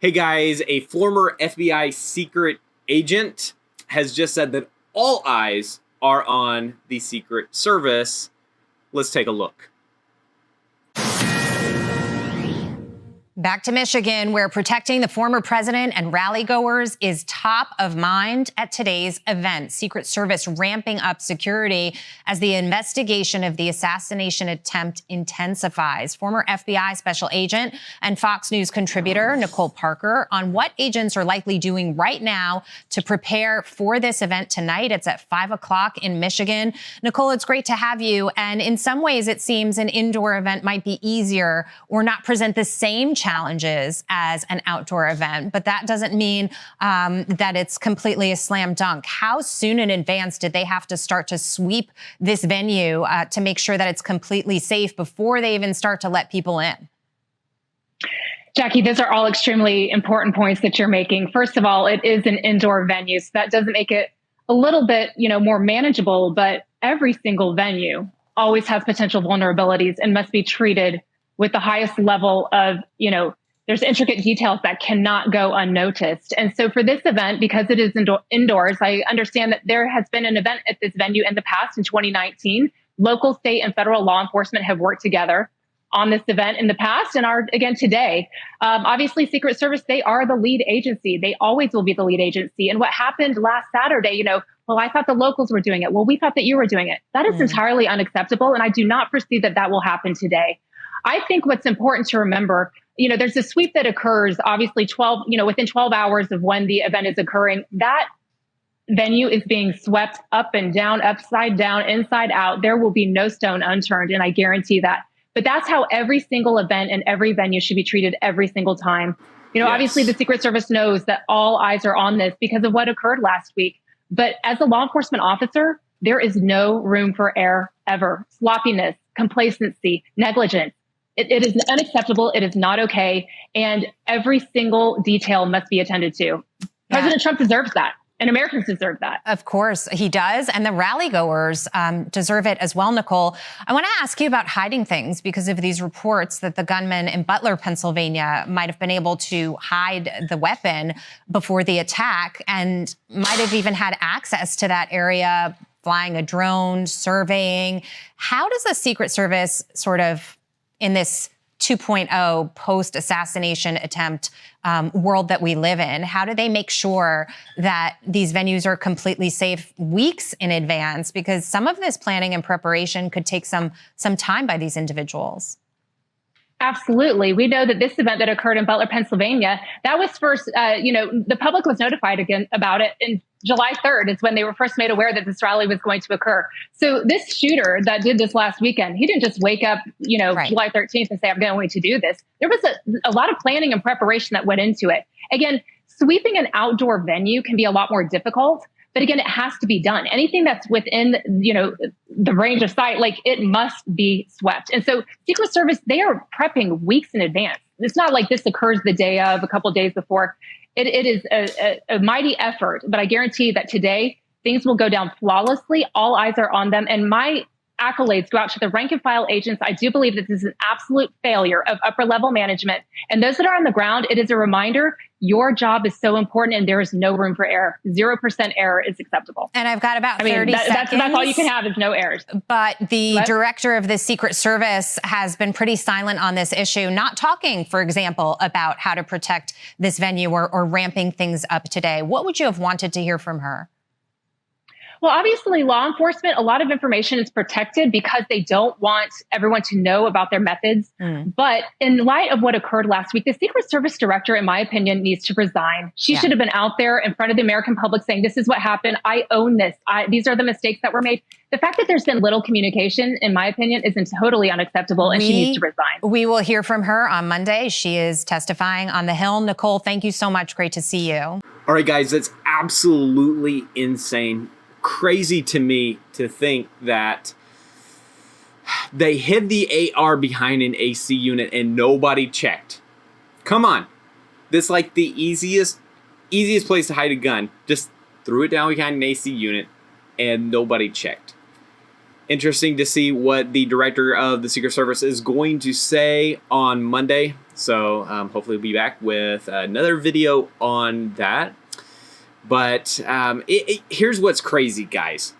Hey guys, a former FBI secret agent has just said that all eyes are on the Secret Service. Let's take a look. Back to Michigan, where protecting the former president and rally goers is top of mind at today's event. Secret Service ramping up security as the investigation of the assassination attempt intensifies. Former FBI special agent and Fox News contributor Nicole Parker on what agents are likely doing right now to prepare for this event tonight. It's at 5 o'clock in Michigan. Nicole, it's great to have you. And in some ways, it seems an indoor event might be easier or not present the same challenges as an outdoor event, but that doesn't mean that it's completely a slam dunk. How soon in advance did they have to start to sweep this venue to make sure that it's completely safe before they even start to let people in? Jackie, those are all extremely important points that you're making. First of all, it is an indoor venue, so that doesn't make it a little bit, more manageable, but every single venue always has potential vulnerabilities and must be treated with the highest level of, there's intricate details that cannot go unnoticed. And so for this event, because it is indoors, I understand that there has been an event at this venue in the past in 2019. Local, state, and federal law enforcement have worked together on this event in the past and are again today. Obviously, Secret Service, they are the lead agency. They always will be the lead agency. And what happened last Saturday, well, I thought the locals were doing it. Well, we thought that you were doing it. That is entirely unacceptable. And I do not foresee that that will happen today. I think what's important to remember, there's a sweep that occurs, obviously within 12 hours of when the event is occurring. That venue is being swept up and down, upside down, inside out. There will be no stone unturned, and I guarantee that. But that's how every single event and every venue should be treated every single time. Yes. Obviously the Secret Service knows that all eyes are on this because of what occurred last week. But as a law enforcement officer, there is no room for error ever. Sloppiness, complacency, negligence. It is unacceptable. It is not okay. And every single detail must be attended to. President Trump deserves that. And Americans deserve that. Of course, he does. And the rally goers deserve it as well, Nicole. I want to ask you about hiding things because of these reports that the gunman in Butler, Pennsylvania, might have been able to hide the weapon before the attack and might have even had access to that area, flying a drone, surveying. How does the Secret Service sort of in this 2.0 post-assassination attempt world that we live in, how do they make sure that these venues are completely safe weeks in advance? Because some of this planning and preparation could take some time by these individuals. Absolutely. We know that this event that occurred in Butler, Pennsylvania, that was first, the public was notified again about it in July 3rd is when they were first made aware that this rally was going to occur. So this shooter that did this last weekend, he didn't just wake up, Right. July 13th and say, I'm going to do this. There was a lot of planning and preparation that went into it. Again, sweeping an outdoor venue can be a lot more difficult. But again, it has to be done. Anything that's within, the range of sight, it must be swept. And so Secret Service, they are prepping weeks in advance. It's not like this occurs the day of, a couple of days before. It is a mighty effort, but I guarantee that today things will go down flawlessly. All eyes are on them. And my accolades go out to the rank and file agents. I do believe that this is an absolute failure of upper level management. And those that are on the ground, it is a reminder your job is so important and there is no room for error. 0% error is acceptable. And I've got about 30 seconds. That's all you can have is no errors. But the director of the Secret Service has been pretty silent on this issue, not talking, for example, about how to protect this venue or ramping things up today. What would you have wanted to hear from her? Well, obviously, law enforcement, a lot of information is protected because they don't want everyone to know about their methods. But in light of what occurred last week, the Secret Service director, in my opinion, needs to resign. She should have been out there in front of the American public saying, this is what happened. I own this. These are the mistakes that were made. The fact that there's been little communication, in my opinion, isn't totally unacceptable, and she needs to resign. We will hear from her on Monday. She is testifying on the Hill. Nicole, thank you so much. Great to see you. All right, guys, that's absolutely insane. Crazy to me to think that they hid the AR behind an AC unit and nobody checked. Come on. This like the easiest place to hide a gun. Just threw it down behind an AC unit and nobody checked. Interesting to see what the director of the Secret Service is going to say on Monday. So hopefully we'll be back with another video on that. But here's what's crazy, guys.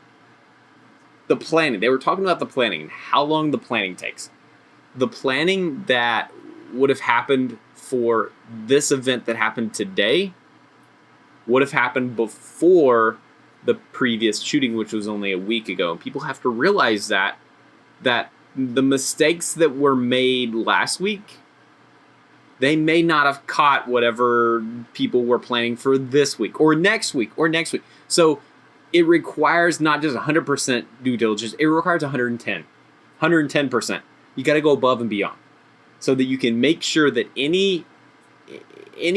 The planning. They were talking about the planning and how long the planning takes. The planning that would have happened for this event that happened today would have happened before the previous shooting, which was only a week ago. And people have to realize that the mistakes that were made last week, they may not have caught whatever people were planning for this week or next week or next week. So it requires not just 100% due diligence, it requires 110%. You got to go above and beyond so that you can make sure that any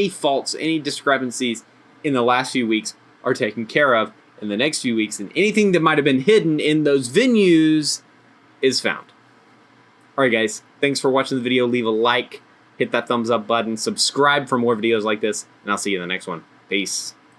faults, any discrepancies in the last few weeks are taken care of in the next few weeks, and anything that might have been hidden in those venues is found. All right, guys, thanks for watching the video. Leave a like, hit that thumbs up button, subscribe for more videos like this, and I'll see you in the next one. Peace.